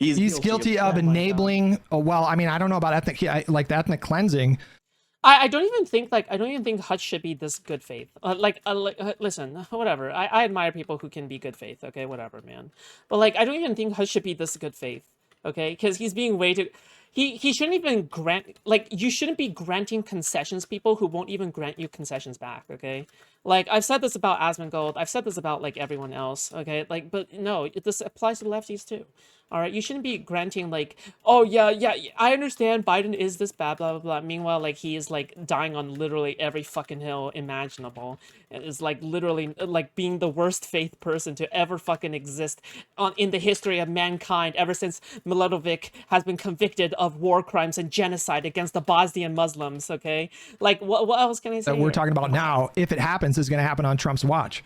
He's guilty of enabling. Oh, well, I mean, I don't know about like the ethnic cleansing. I don't even think Hutch should be this good faith. Listen, whatever. I admire people who can be good faith. Okay, whatever, man. But like, I don't even think Hutch should be this good faith. Okay, because he's being way too. He shouldn't even grant, like, you shouldn't be granting concessions people who won't even grant you concessions back. Okay, like, I've said this about Asmongold. I've said this about like everyone else. Okay, like, but no, this applies to lefties too. All right, you shouldn't be granting like, oh yeah, I understand Biden is this bad, blah blah blah. Meanwhile, like, he is like dying on literally every fucking hill imaginable. It is like literally like being the worst faith person to ever fucking exist in the history of mankind ever since Milosevic has been convicted of war crimes and genocide against the Bosnian Muslims. Okay, like what else can I say? That we're talking about now, if it happens, is going to happen on Trump's watch.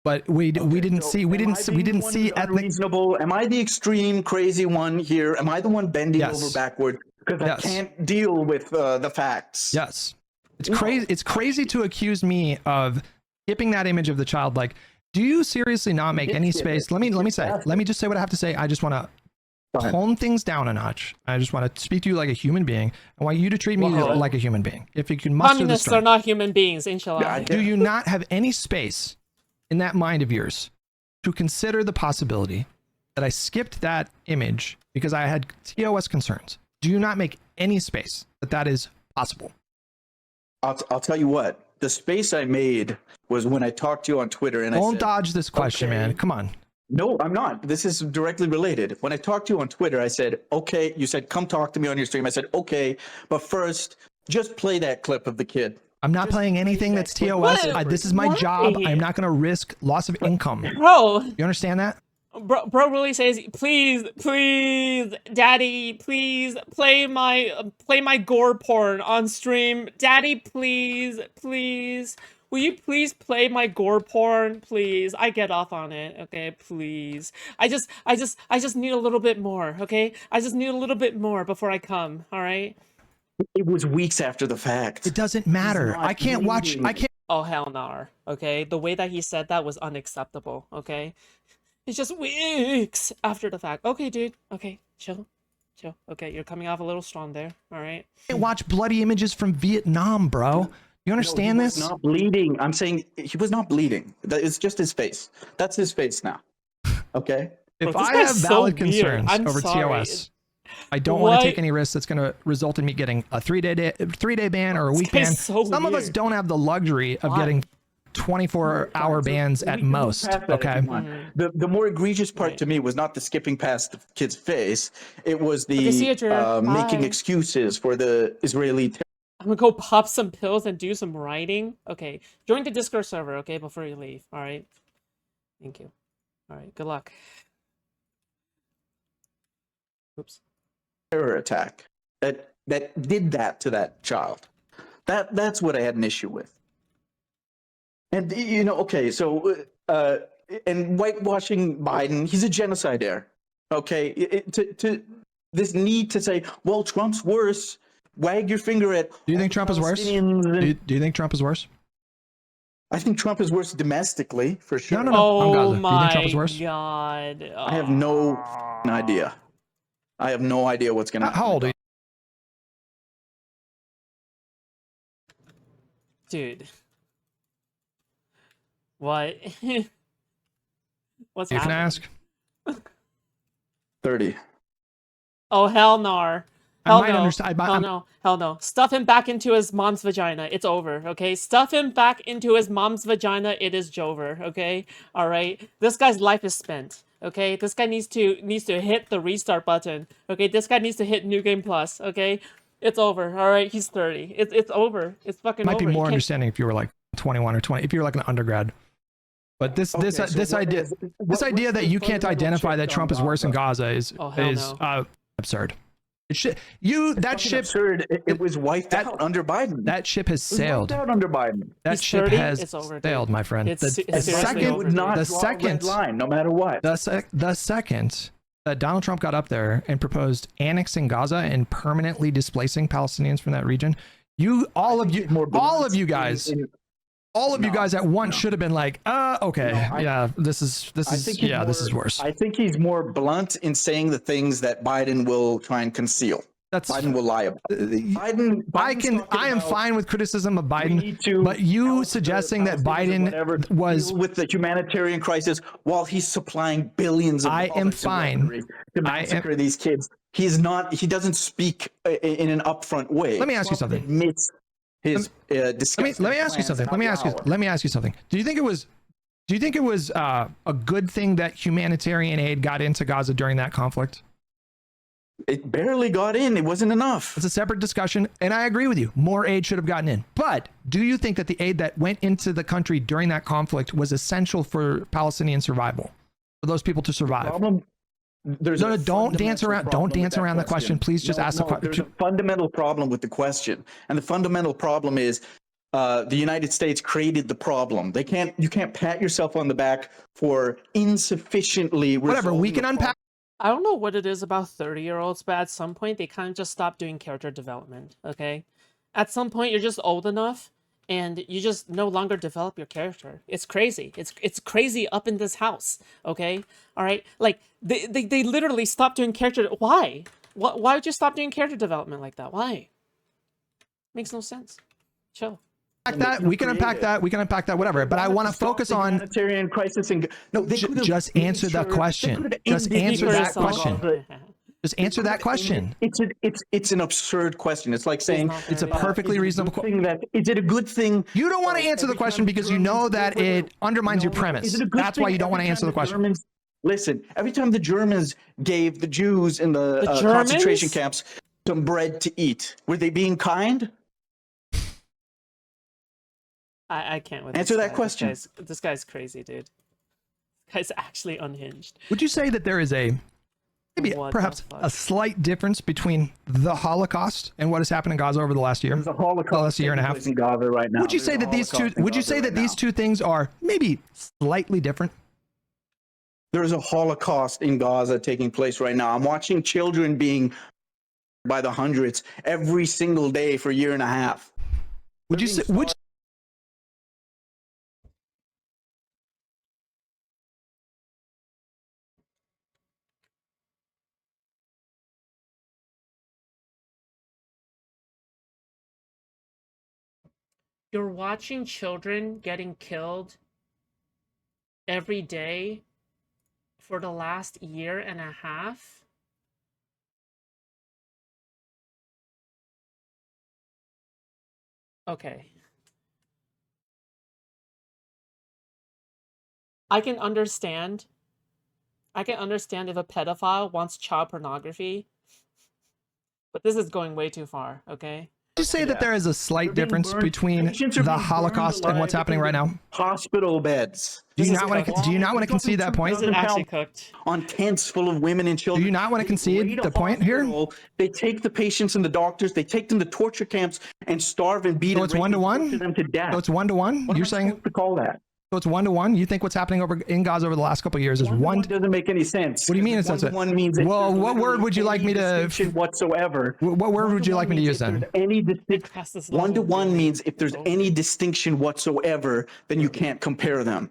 But we didn't see ethnic. Reasonable. Am I the extreme crazy one here? Am I the one bending over backward because I can't deal with the facts? Yes, it's crazy. It's crazy to accuse me of skipping that image of the child. Like, do you seriously not make any space? Let me just say what I have to say. I just want to tone things down a notch. I just want to speak to you like a human being. I want you to treat me like a human being. If you can muster Communists are not human beings, inshallah. Do you not have any space in that mind of yours to consider the possibility that I skipped that image because I had TOS concerns? Do you not make any space that is possible? I'll tell you what. The space I made was when I talked to you on Twitter and Don't dodge this question, man. Come on. No, I'm not. This is directly related. When I talked to you on Twitter, I said, okay. You said, come talk to me on your stream. I said, okay. But first, just play that clip of the kid. I'm not playing anything that's TOS. This is my job. I'm not going to risk loss of income. Bro. You understand that? Bro really says, please, daddy, please play my gore porn on stream. Daddy, please. Will you please play my gore porn, please? I get off on it, okay? Please. I just need a little bit more, okay? I just need a little bit more before I come, all right? It was weeks after the fact. It doesn't matter. I can't watch. Oh, hell no. Okay? The way that he said that was unacceptable, okay? It's just weeks after the fact. Okay, dude. Okay, chill. Okay, you're coming off a little strong there, all right? I can't watch bloody images from Vietnam, bro. You understand this? He was not bleeding. I'm saying he was not bleeding. It's just his face. That's his face now. Okay? If I have valid concerns over TOS, I don't want to take any risks that's going to result in me getting a three-day ban or a week ban. Some of us don't have the luxury of getting 24-hour bans at most. Okay. The more egregious part to me was not the skipping past the kid's face. It was the making excuses for the Israeli. I'm gonna go pop some pills and do some writing. Okay, join the Discord server, okay, before you leave. All right. Thank you. All right. Good luck. Oops. Terror attack that did that to that child. That's what I had an issue with. And you know, okay, so and whitewashing Biden, he's a genocidaire. Okay, to this need to say, well, Trump's worse. Wag your finger at. Do you think Trump is worse? Do you think Trump is worse? I think Trump is worse domestically, for sure. No. Oh my do you think Trump is worse? God! Oh. I have no idea. I have no idea what's going to happen. How old are you? Dude. What? What's you happening? can ask. 30. Oh, hell no. Hell no. Hell no. Stuff him back into his mom's vagina. It's over, okay? Stuff him back into his mom's vagina. It is Jover, okay? All right? This guy's life is spent, okay? This guy needs to hit the restart button, okay? This guy needs to hit New Game Plus, okay? It's over, all right? He's 30. It's over. It's fucking over. Might be more understanding if you were like 21 or 20, if you were like an undergrad. But this idea that you can't identify that Trump is worse in Gaza is absurd. That ship absurd. It was wiped out under Biden. That ship has sailed. Out under Biden. That ship has sailed, my friend. The second line, no matter what. The second that Donald Trump got up there and proposed annexing Gaza and permanently displacing Palestinians from that region, all of you guys all of you No, guys at once no. should have been like, okay, No, this is this is worse. I think he's more blunt in saying the things that Biden will try and conceal. That's Biden will lie about. Biden I am fine with criticism of Biden, but you suggesting that Biden was deal with the humanitarian crisis while he's supplying billions of I dollars am to fine. weaponry to massacre these kids. He's not. He doesn't speak in an upfront way. Let me ask you Trump something. Admits his disgusting Let me ask you plans something. about Let me ask you something. Do you think it was a good thing that humanitarian aid got into Gaza during that conflict? It barely got in. It wasn't enough. It's a separate discussion, and I agree with you. More aid should have gotten in. But do you think that the aid that went into the country during that conflict was essential for Palestinian survival, for those people to survive? Problem, don't dance around. Don't dance around the question. Please just ask the question. There's a fundamental problem with the question, and the fundamental problem is the United States created the problem. You can't pat yourself on the back for insufficiently. Whatever. We can unpack. I don't know what it is about 30-year-olds, but at some point they kind of just stop doing character development, okay? At some point you're just old enough and you just no longer develop your character. It's crazy. It's crazy up in this house, okay? All right? Like they literally stopped doing character. Why? Why would you stop doing character development like that? Why? Makes no sense. Chill. We can unpack that. Whatever. But I want to focus on humanitarian crisis. Just answer the question. Just answer that question. Just answer that question. It's an absurd question. It's like saying it's a perfectly reasonable question. Is it a good thing? You don't want to answer the question because you know that it undermines your premise. That's why you don't want to answer the question. Listen, every time the Germans gave the Jews in the concentration camps some bread to eat, were they being kind? I can't with answer that question. This guy's crazy, dude. This guy's actually unhinged. Would you say that there is perhaps a slight difference between the Holocaust and what has happened in Gaza over the last year? There's a Holocaust last year and a half in Gaza right now. Would you say that these two things are maybe slightly different? There's a Holocaust in Gaza taking place right now. I'm watching children being by the hundreds every single day for a year and a half. You're watching children getting killed every day for the last year and a half? Okay. I can understand if a pedophile wants child pornography, but this is going way too far, okay? Would you say that there is a slight difference between the Holocaust and what's happening right now? Hospital beds. Do you not want to concede that point? This is actually cooked. On tents full of women and children. Do you not want to concede the point here? They take the patients and the doctors, they take them to torture camps and starve and beat them to death. So it's 1-to-1? You're saying to call that? So it's 1-to-1. You think what's happening over in Gaza over the last couple of years is one? Doesn't make any sense. What do you mean it's not? One means. Well, what word would you like me to? Whatsoever. What word would you like me to use then? Any 1-to-1 means if there's any distinction whatsoever, then you can't compare them.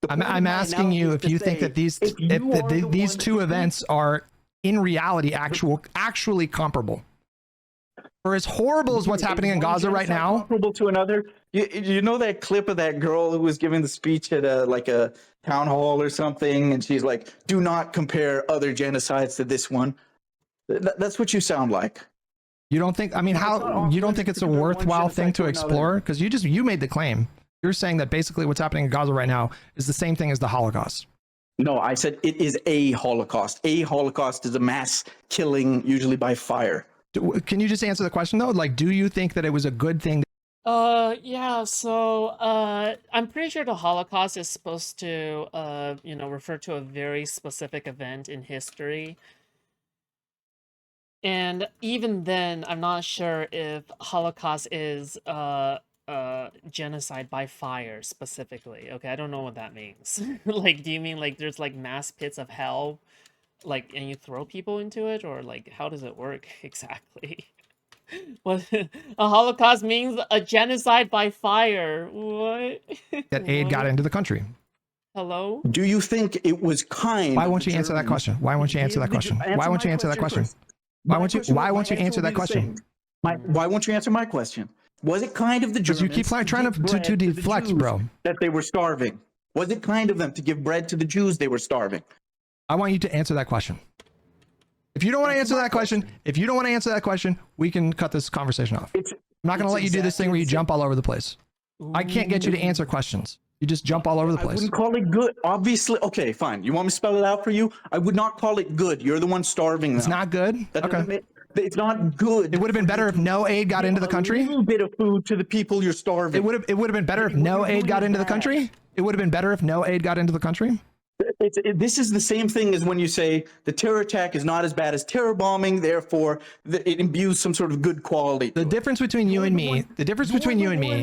I'm asking you if you think that these two events are in reality actually comparable. Or as horrible as what's happening in Gaza right now. Comparable to another. You know that clip of that girl who was giving the speech at a town hall or something, and she's like, "Do not compare other genocides to this one." That's what you sound like. You don't think? I mean, you don't think it's a worthwhile thing to explore? Because you made the claim. You're saying that basically what's happening in Gaza right now is the same thing as the Holocaust. No, I said it is a Holocaust. A Holocaust is a mass killing, usually by fire. Can you just answer the question though? Like, do you think that it was a good thing? Yeah, so, I'm pretty sure the Holocaust is supposed to, refer to a very specific event in history. And even then, I'm not sure if Holocaust is, genocide by fire specifically. Okay, I don't know what that means. Like, do you mean like there's like mass pits of hell, like, and you throw people into it, or like how does it work exactly? What? A Holocaust means a genocide by fire. What? That aid got What? into the country. Hello? Do you think it was kind? Why of won't the you answer that Germans question? Why won't you to answer that give the question? Ju- Why won't my you answer that question? first? Why My won't you? question Why will- won't my you answer will that be the question? same. Why won't you answer my question? Was it kind of the Because Germans you keep trying give to bread the deflect, Jews bro. that they were starving? Was it kind of them to give bread to the Jews they were starving? I want you to answer that question. If you don't want to answer that question, we can cut this conversation off. I'm not going to let you do this thing where you jump all over the place. I can't get you to answer questions. You just jump all over the I place. wouldn't call it good. Obviously, okay, fine. You want me to spell it out for you? I would not call it good. You're the one starving them. It's not good. That doesn't Okay. make- it's not good. It would have been better if no aid got into the A country. little bit of food to the people you're starving. It would have been better if no aid got into the country. It would have been better if no aid got into the country. This is the same thing as when you say the terror attack is not as bad as terror bombing, therefore it imbues some sort of good quality. The difference between you and me,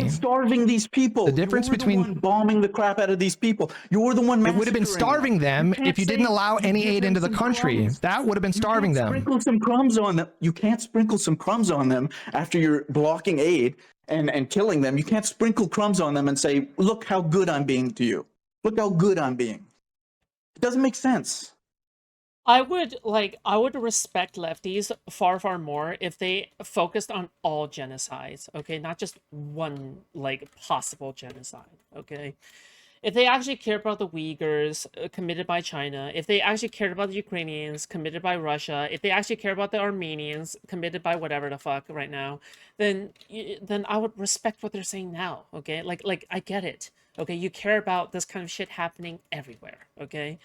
starving these people. The difference between- the one bombing the crap out of these people. You're the one. it would have been starving them if you didn't allow any aid into the country. That would have been starving them. Sprinkle some crumbs on them. You can't sprinkle some crumbs on them after you're blocking aid and killing them. You can't sprinkle crumbs on them and say, "Look how good I'm being to you. Look how good I'm being." It doesn't make sense. I would respect lefties far more if they focused on all genocides, okay? Not just one like possible genocide, okay? If they actually cared about the Uyghurs committed by China, if they actually cared about the Ukrainians committed by Russia, if they actually care about the Armenians committed by whatever the fuck right now, then I would respect what they're saying now, okay? Like I get it, okay? You care about this kind of shit happening everywhere, okay?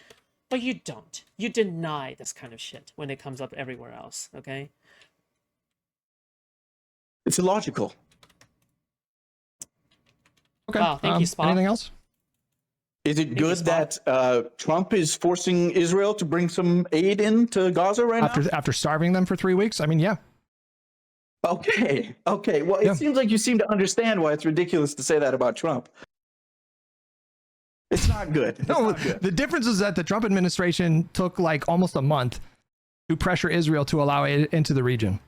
But you don't. You deny this kind of shit when it comes up everywhere else, okay? It's illogical. Okay. Wow, thank you, Spock. Anything else? Is it good Spot. that Trump is forcing Israel to bring some aid into Gaza right now? After starving them for 3 weeks? I mean, yeah. Okay. Well, it Yeah. seems like you seem to understand why it's ridiculous to say that about Trump. It's not good. It's No, not good. the difference is that the Trump administration took like almost a month to pressure Israel to allow it into the region.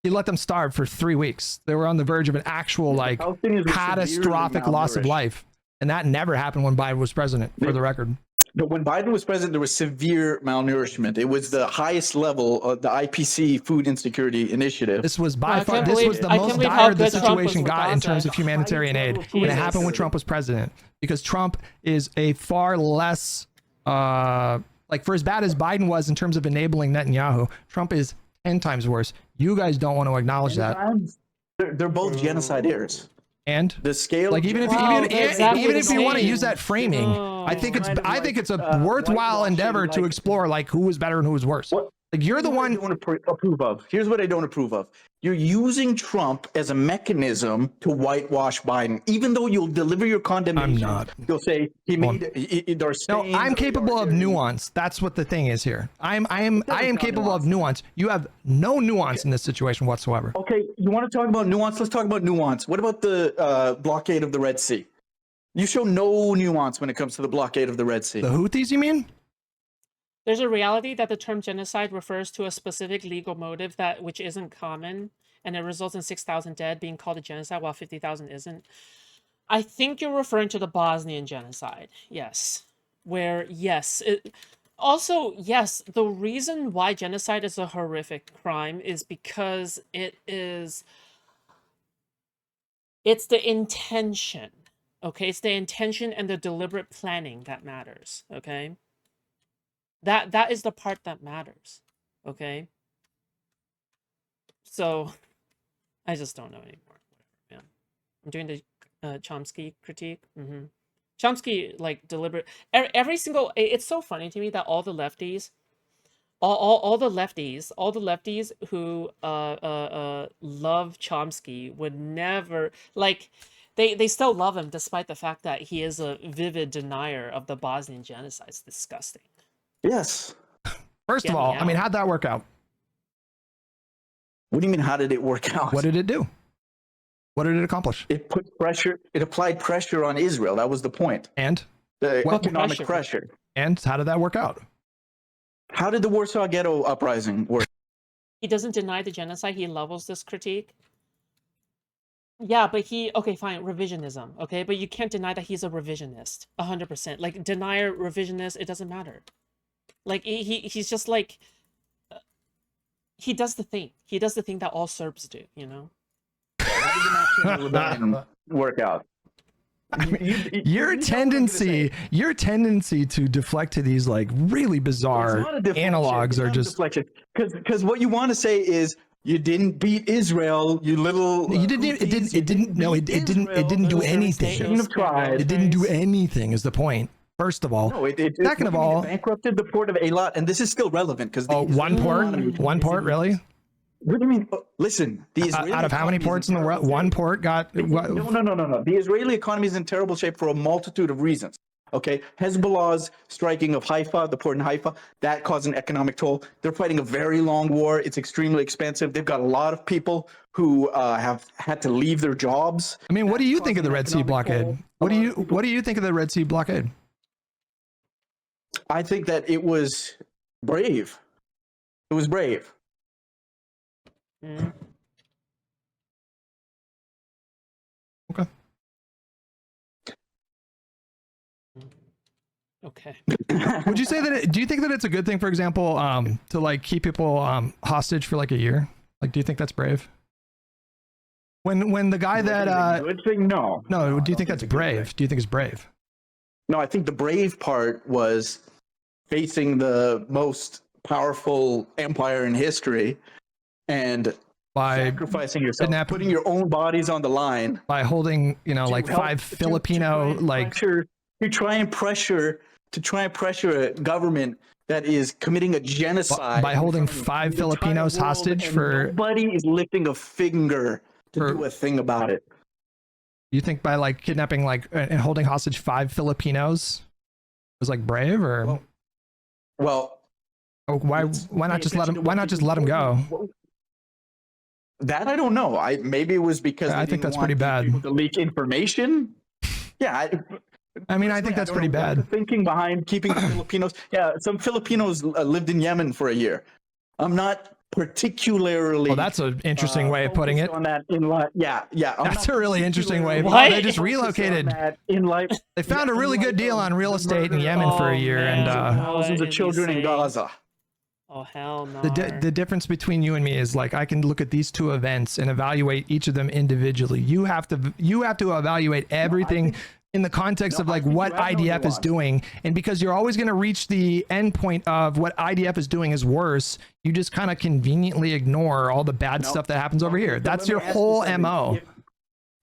He let them starve for 3 weeks. They were on the verge of an actual like Palestinians were catastrophic severely loss of malnourished. life. And that never happened when Biden was president, for the record. But when Biden was president, there was severe malnourishment. It was the highest level of the IPC Food Insecurity Initiative. This was I by can't far, this believe- was the I can't most believe how dire the good Trump was situation with got in Gaza. terms of humanitarian aid when it Jesus. happened when Trump was president. Because Trump is a far less, like for as bad as Biden was in terms of enabling Netanyahu, Trump is 10 times worse. You guys don't want to acknowledge that. They're both genocidaires. And The scale, like even if Wow, they're exactly even the if you want to same. use that framing, I think it's a worthwhile endeavor to explore like who was better and who was worse. What- Like you're the one. I don't approve of. Here's what I don't approve of. You're using Trump as a mechanism to whitewash Biden, even though you'll deliver your condemnation. I'm not. You'll say he made. There are No, stains I'm of capable of the- nuance. That's what the thing is here. I am capable of nuance. You have no nuance in this situation whatsoever. Okay, you want to talk about nuance? Let's talk about nuance. What about the blockade of the Red Sea? You show no nuance when it comes to the blockade of the Red Sea. The Houthis, you mean? There's a reality that the term genocide refers to a specific legal motive which isn't common, and it results in 6,000 dead being called a genocide while 50,000 isn't. I think you're referring to the Bosnian genocide, yes. Where, yes, also, yes, the reason why genocide is a horrific crime is because it's the intention, okay? It's the intention and the deliberate planning that matters, okay? That is the part that matters, okay? So, I just don't know anymore. Whatever, man. I'm doing the Chomsky critique. Chomsky, like, deliberate. Every single. It's so funny to me that all the lefties, all the lefties who love Chomsky would never like. They still love him despite the fact that he is a vivid denier of the Bosnian genocide. It's disgusting. Yes. First Get of me all, I mean, out. how'd that work out? What do you mean? How did it work out? What did it do? What did it accomplish? It put pressure? It applied pressure on Israel. That was the point. And The What economic pressure. how did that work out? How did the Warsaw Ghetto uprising work? He doesn't deny the genocide. He levels this critique. Yeah, but okay, fine, revisionism. Okay, but you can't deny that he's a revisionist, 100%. Like denier, revisionist, it doesn't matter. Like he's just like he does the thing. He does the thing that all Serbs do. You know. How did the rebellion work out? I mean, your tendency to deflect to these like really bizarre analogs are just because what you want to say is you didn't beat Israel, you little. You didn't. It didn't do anything. Shouldn't have tried. It didn't do anything. Is the point? First of all, second of all, bankrupted the port of Eilat, and this is still relevant because one port, really? What do you mean? Listen, the Israeli out of how many ports in the world? One port got. No. The Israeli economy is in terrible shape for a multitude of reasons. Okay, Hezbollah's striking of Haifa, the port in Haifa, that caused an economic toll. They're fighting a very long war. It's extremely expensive. They've got a lot of people who have had to leave their jobs. I mean, what do you think of the Red Sea blockade? What do you think of the Red Sea blockade? I think that it was brave. It was brave. Mm. Okay. Okay. Would you say that? Do you think that it's a good thing, for example, to like keep people hostage for like a year? Like, do you think that's brave? When the guy that good thing? No. Do you think that's brave? Do you think it's brave? No, I think the brave part was facing the most powerful empire in history and by sacrificing yourself, putting your own bodies on the line, by holding, like 5 Filipino to try and pressure a government that is committing a genocide by holding 5 Filipinos hostage for nobody is lifting a finger to do a thing about it. You think by like kidnapping and holding hostage 5 Filipinos was like brave, or well why not just let them go? That I don't know. Maybe it was because I think that's pretty bad. People to leak information. Yeah, I mean, I think that's pretty bad. The thinking behind keeping the Filipinos. Yeah, some Filipinos lived in Yemen for a year. I'm not particularly. Oh, that's an interesting way of putting it. On that yeah. That's a really interesting way. They just relocated. They found a really good deal on real estate in Yemen for a year, and thousands of children in Gaza. Oh hell no. The difference between you and me is like I can look at these two events and evaluate each of them individually. You have to evaluate everything in the context of like what IDF is doing, and because you're always going to reach the end point of what IDF is doing is worse, you just kind of conveniently ignore all the bad stuff that happens over here. That's your whole MO.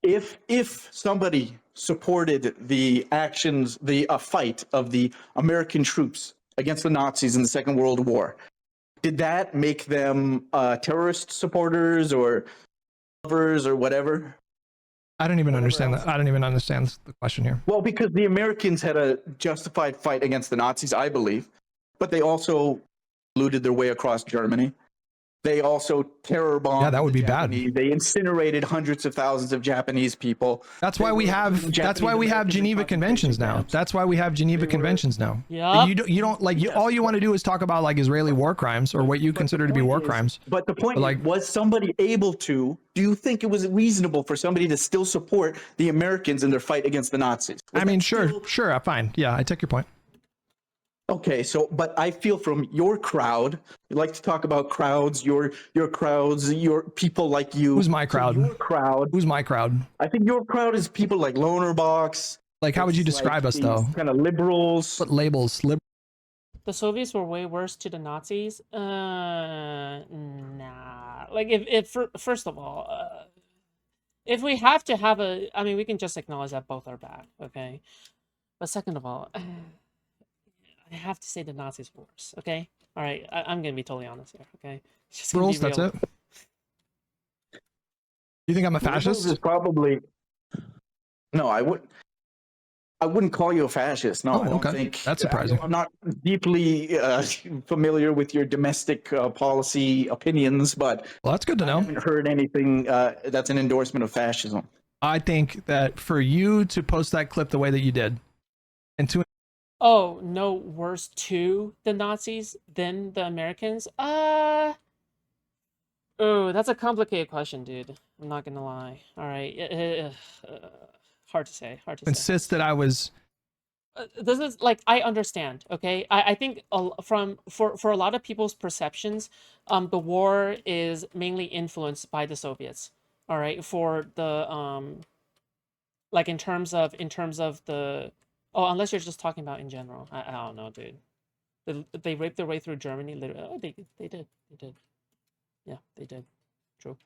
If somebody supported the actions, the fight of the American troops against the Nazis in the Second World War, did that make them terrorist supporters or lovers or whatever? I don't even understand that. I don't even understand the question here. Well, because the Americans had a justified fight against the Nazis, I believe, but they also looted their way across Germany. They also terror bombed. Yeah, that would be bad. They incinerated hundreds of thousands of Japanese people. That's why we have Geneva Conventions now. That's why we have Geneva Conventions now. Yeah. You don't like all you want to do is talk about like Israeli war crimes or what you consider to be war crimes. But the point is, was somebody able to? Do you think it was reasonable for somebody to still support the Americans in their fight against the Nazis? I mean, sure, fine. Yeah, I take your point. Okay, so but I feel from your crowd, you like to talk about crowds, your crowds, your people like you. Who's my crowd? Your crowd. Who's my crowd? I think your crowd is people like Lonerbox. Like, how would you describe us though? Kind of liberals. What labels? The Soviets were way worse to the Nazis. Nah. Like if first of all, if we have to have I mean, we can just acknowledge that both are bad, okay? But second of all, I have to say the Nazis were worse, okay? All right, I'm gonna be totally honest here, okay? Rules, that's it. You think I'm a fascist? Is probably. No, I wouldn't call you a fascist. No, I don't think. That's surprising. I'm not deeply familiar with your domestic policy opinions, but well, that's good to know. I haven't heard anything that's an endorsement of fascism. I think that for you to post that clip the way that you did, and to oh, no worse to the Nazis than the Americans? Oh, that's a complicated question, dude. I'm not gonna lie. All right. Hard to say. Hard to say. Insist that I was. This is like, I understand, okay? I think for a lot of people's perceptions, the war is mainly influenced by the Soviets. All right, for the like in terms of the, oh, unless you're just talking about in general. I don't know, dude. They raped their way through Germany. Literally, oh, they did. Yeah, they did. True.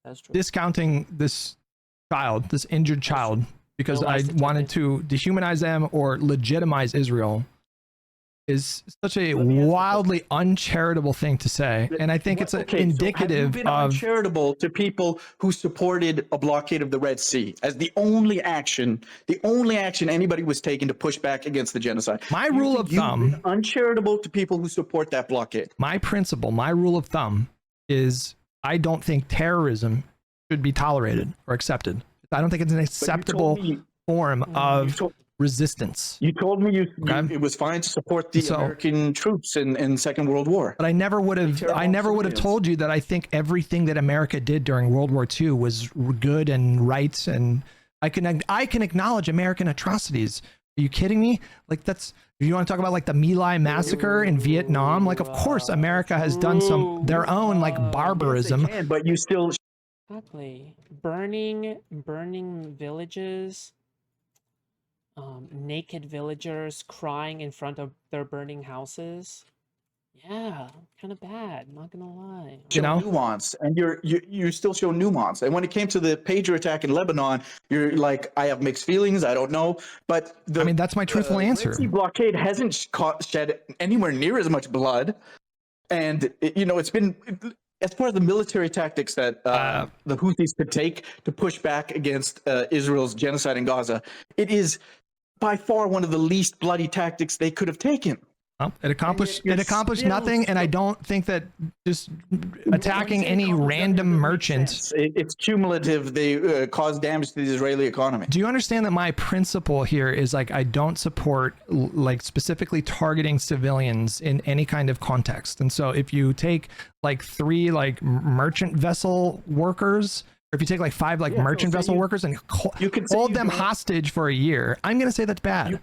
That's true. Discounting this child, this injured child, because I wanted to dehumanize them or legitimize Israel is such a wildly uncharitable thing to say. And I think it's indicative have you been of uncharitable to people who supported a blockade of the Red Sea as the only action anybody was taking to push back against the genocide. My rule of thumb, been uncharitable to people who support that blockade. my principle, my rule of thumb is I don't think terrorism should be tolerated or accepted. I don't think it's an acceptable form of resistance. You told me it was fine to support the American troops in Second World War. But I never would have told you that I think everything that America did during World War II was good and right, and I can acknowledge American atrocities. Are you kidding me? Like, that's, if you want to talk about like the My Lai massacre in Vietnam, like of course America has done their own like barbarism. Yes, they can, but you still Exactly. Burning villages, naked villagers crying in front of their burning houses. Yeah, kind of bad, not gonna lie. You know, nuance, and you still show nuance. And when it came to the pager attack in Lebanon, you're like, I have mixed feelings. I don't know, but I mean, that's my truthful answer. Red Sea blockade hasn't shed anywhere near as much blood, and it's been, as far as the military tactics that the Houthis could take to push back against Israel's genocide in Gaza, it is by far one of the least bloody tactics they could have taken. Well, it accomplished nothing, and I don't think that just attacking any random merchant. It's cumulative. They cause damage to the Israeli economy. Do you understand that my principle here is like I don't support like specifically targeting civilians in any kind of context? And so if you take like 3 like merchant vessel workers, or if you take like 5 like merchant vessel workers and hold them hostage for a year, I'm going to say that's bad.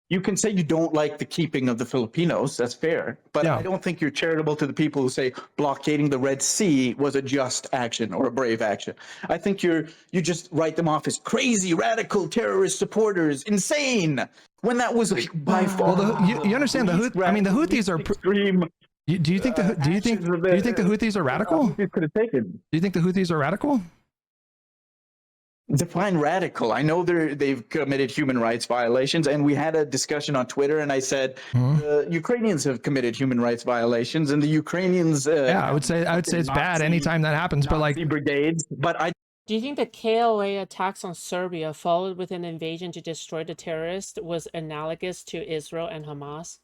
You can say you don't like the keeping of the Filipinos. That's fair. But I don't think you're charitable to the people who say blockading the Red Sea was a just action or a brave action. I think you just write them off as crazy, radical terrorist supporters, insane, when that was like by far. Well, you understand the Houthis are extreme. Do you think the Houthis are radical? Do you think the Houthis are radical? Define radical. I know they've committed human rights violations, and we had a discussion on Twitter, and I said Ukrainians have committed human rights violations, and the Ukrainians. I would say it's bad anytime that happens, but like brigades. But do you think the KOA attacks on Serbia, followed with an invasion to destroy the terrorists, was analogous to Israel and Hamas?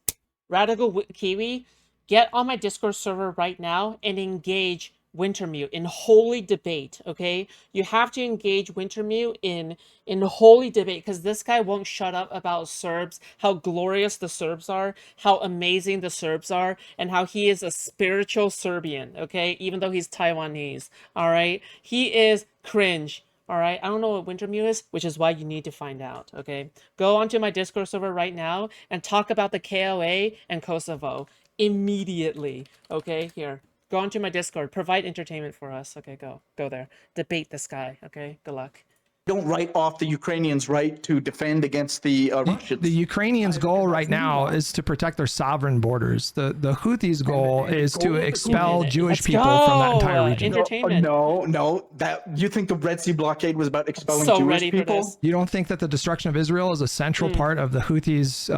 Radical Kiwi, get on my Discord server right now and engage Wintermute in holy debate. Okay, you have to engage Wintermute in holy debate, because this guy won't shut up about Serbs, how glorious the Serbs are, how amazing the Serbs are, and how he is a spiritual Serbian. Okay, even though he's Taiwanese. All right, he is cringe. All right, I don't know what Wintermute is, which is why you need to find out. Okay, go onto my Discord server right now and talk about the KOA and Kosovo immediately. Okay, here. Go onto my Discord. Provide entertainment for us. Okay, go there. Debate this guy. Okay, good luck. Don't write off the Ukrainians' right to defend against the Russians. The Ukrainians' goal right now is to protect their sovereign borders. The Houthis' goal is to expel Jewish people from that entire region. Entertainment. No. That you think the Red Sea blockade was about expelling Jewish people? You don't think that the destruction of Israel is a central part of the Houthis'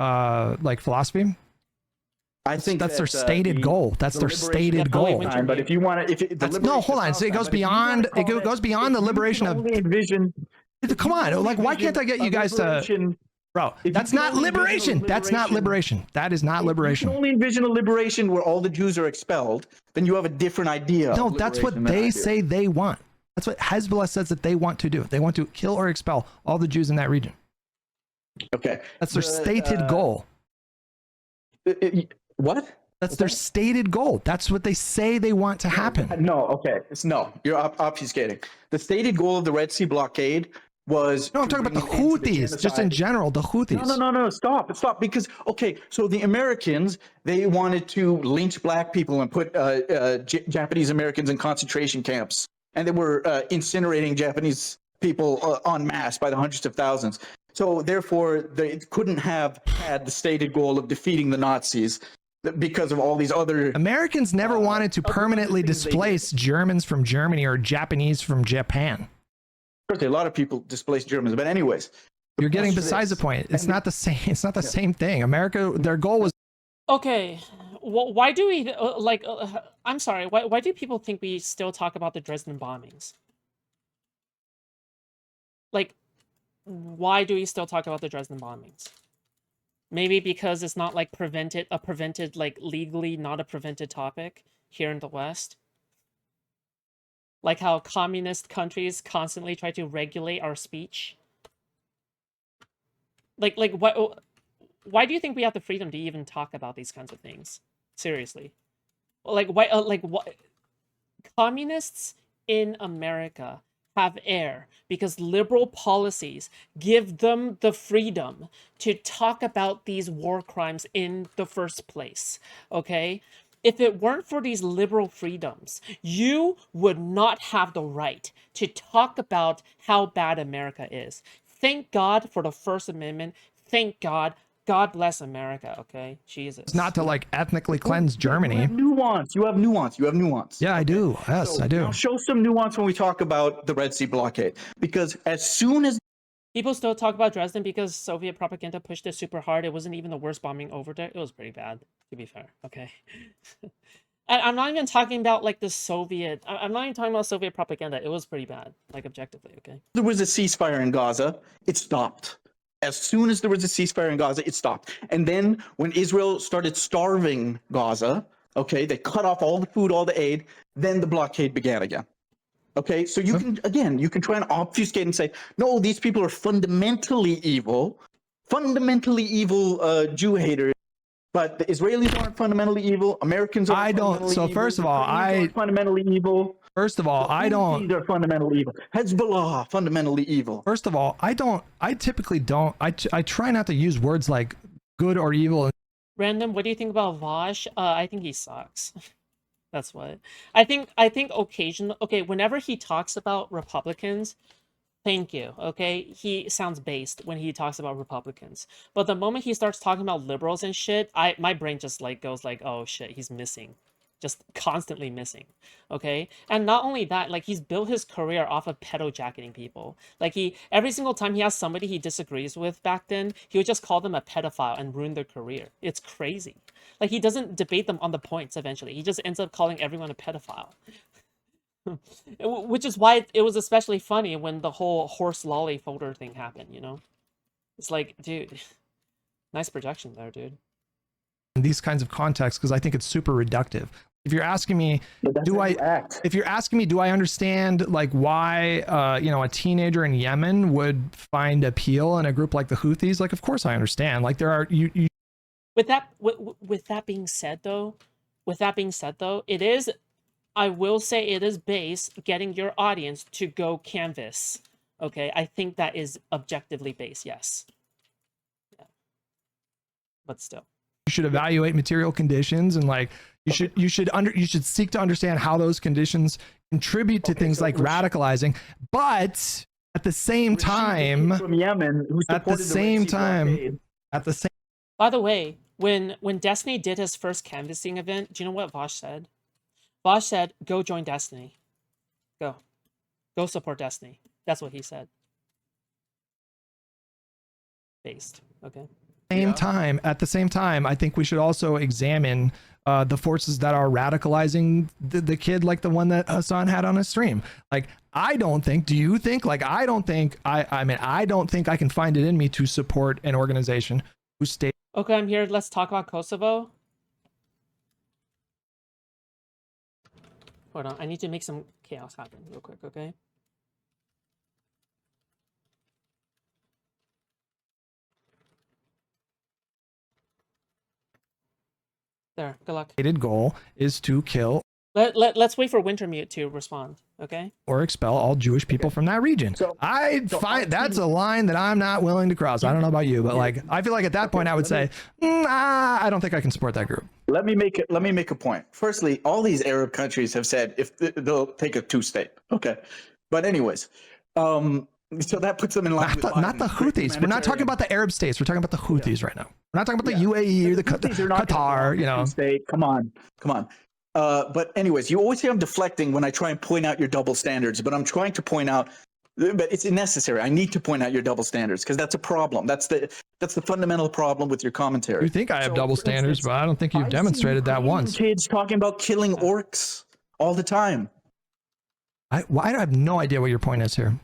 like philosophy? I think that's their stated goal. That's their stated goal. But if you want to, no, hold on. So it goes beyond. It goes beyond the liberation of. Come on, like why can't I get you guys to? Bro, that's not liberation. That's not liberation. That is not liberation. If you only envision a liberation where all the Jews are expelled, then you have a different idea. No, that's what they say they want. That's what Hezbollah says that they want to do. They want to kill or expel all the Jews in that region. Okay, that's their stated goal. What? That's their stated goal. That's what they say they want to happen. No, okay. No, you're obfuscating. The stated goal of the Red Sea blockade was. No, I'm talking about the Houthis, just in general, the Houthis. No, stop. Because, okay, so the Americans, they wanted to lynch black people and put Japanese Americans in concentration camps. And they were incinerating Japanese people en masse by the hundreds of thousands. So therefore, they couldn't have had the stated goal of defeating the Nazis because of all these other. Americans never wanted to permanently displace Germans from Germany or Japanese from Japan. A lot of people displaced Germans, but anyways, you're getting besides the point. It's not the same. It's not the same thing. America, their goal was. Okay, well, why do we I'm sorry. Why do people think we still talk about the Dresden bombings? Like, why do we still talk about the Dresden bombings? Maybe because it's not like prevented like legally not a prevented topic here in the West. Like how communist countries constantly try to regulate our speech. Like why do you think we have the freedom to even talk about these kinds of things? Seriously. Like why what communists in America have air because liberal policies give them the freedom to talk about these war crimes in the first place, okay? If it weren't for these liberal freedoms, you would not have the right to talk about how bad America is. Thank God for the First Amendment. Thank God. God bless America, okay? Jesus. It's not to like ethnically cleanse Germany. You have nuance. Yeah, I do. Yes, so, I do. Now show some nuance when we talk about the Red Sea blockade. Because as soon as people still talk about Dresden because Soviet propaganda pushed it super hard, it wasn't even the worst bombing over there. It was pretty bad, to be fair, okay? I'm not even talking about like the Soviet. I'm not even talking about Soviet propaganda. It was pretty bad, like objectively, okay? there was a ceasefire in Gaza, it stopped. As soon as there was a ceasefire in Gaza, it stopped. And then when Israel started starving Gaza, okay, they cut off all the food, all the aid, then the blockade began again. Okay, so you can try and obfuscate and say, no, these people are fundamentally evil Jew haters. But the Israelis aren't fundamentally evil. Americans aren't fundamentally evil. So first of all, fundamentally evil. First of all, I don't. These are fundamentally evil. Hezbollah, fundamentally evil. First of all, I typically don't. I try not to use words like good or evil. Random, what do you think about Vosh? I think he sucks. That's what I think. Occasionally, okay, whenever he talks about Republicans, thank you. Okay, he sounds based when he talks about Republicans. But the moment he starts talking about liberals and shit, my brain just like goes like, oh shit, he's missing. Just constantly missing, okay? And not only that, like he's built his career off of pedo-jacketing people. Like every single time he has somebody he disagrees with back then, he would just call them a pedophile and ruin their career. It's crazy. Like he doesn't debate them on the points eventually. He just ends up calling everyone a pedophile. Which is why it was especially funny when the whole horse lolly folder thing happened, you know? It's like, dude, nice projection there, dude. In these kinds of contexts, because I think it's super reductive. If you're asking me, do I understand like why a teenager in Yemen would find appeal in a group like the Houthis? Like, of course I understand. Like there are you. With that being said though, it is, I will say it is base getting your audience to go canvas. Okay, I think that is objectively base, yes. Yeah. But still. You should evaluate material conditions and like you should seek to understand how those conditions contribute to things like radicalizing, but at the same time from Yemen who By the way, when Destiny did his first canvassing event, do you know what Vosh said? Vosh said, go join Destiny. Go support Destiny. That's what he said. Based, okay. At the same time, I think we should also examine the forces that are radicalizing the kid, like the one that Hasan had on his stream. Like, I don't think I don't think I can find it in me to support an organization who states. Okay, I'm here. Let's talk about Kosovo. Hold on, I need to make some chaos happen real quick, okay? There. Good luck. goal is to kill Let's wait for Wintermute to respond. Okay. or expel all Jewish people from that region. So That's a line that I'm not willing to cross. I don't know about you, but like I feel like at that point I would say, I don't think I can support that group. Let me make a point. Firstly, all these Arab countries have said if they'll take a two-state. Okay, but anyways, so that puts them in line. Not the Houthis. We're not talking about the Arab states. We're talking about the Houthis right now. We're not talking about the UAE or the Qatar. You know, state. Come on. But anyways, you always say I'm deflecting when I try and point out your double standards. But I'm trying to point out, but it's unnecessary. I need to point out your double standards because that's a problem. That's the fundamental problem with your commentary. You think I have double standards, but I don't think you've demonstrated that once. Kids talking about killing orcs all the time. I have no idea what your point is here.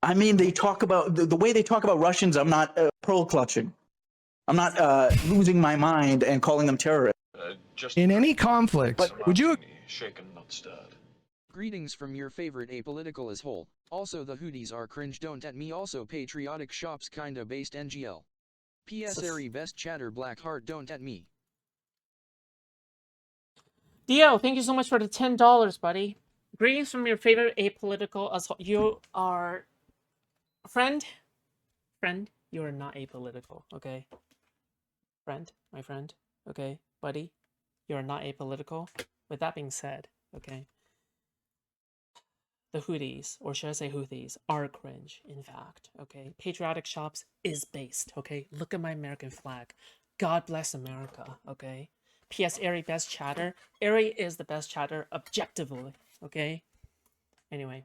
I mean, they talk about the way they talk about Russians. I'm not pearl clutching. I'm not losing my mind and calling them terrorists. In any conflict, would you? Shaken, not stirred. Greetings from your favorite apolitical as whole. Also the Houthis are cringe, don't at me. Also patriotic shops kinda based NGL. PS Airy best chatter black heart, don't at me. Dio, thank you so much for the $10, buddy. Greetings from your favorite apolitical as whole. You are... Friend, you are not apolitical, okay? My friend, okay? Buddy, you are not apolitical. With that being said, okay? The Houthis, or should I say Houthis, are cringe, in fact, okay? Patriotic shops is based, okay? Look at my American flag. God bless America, okay? P.S. Airy best chatter. Airy is the best chatter objectively, okay? Anyway.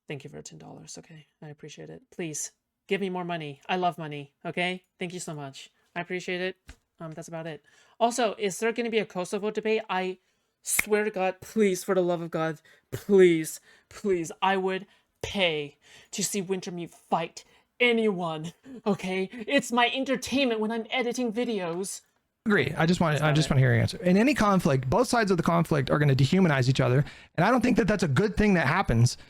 Thank you for $10, okay? I appreciate it. Please, give me more money. I love money, okay? Thank you so much. I appreciate it. That's about it. Also, is there going to be a Kosovo debate? I swear to God, please, for the love of God, please, I would pay to see Wintermute fight anyone, okay? It's my entertainment when I'm editing videos. Agree. I just want to hear your answer. In any conflict, both sides of the conflict are going to dehumanize each other, and I don't think that that's a good thing that happens.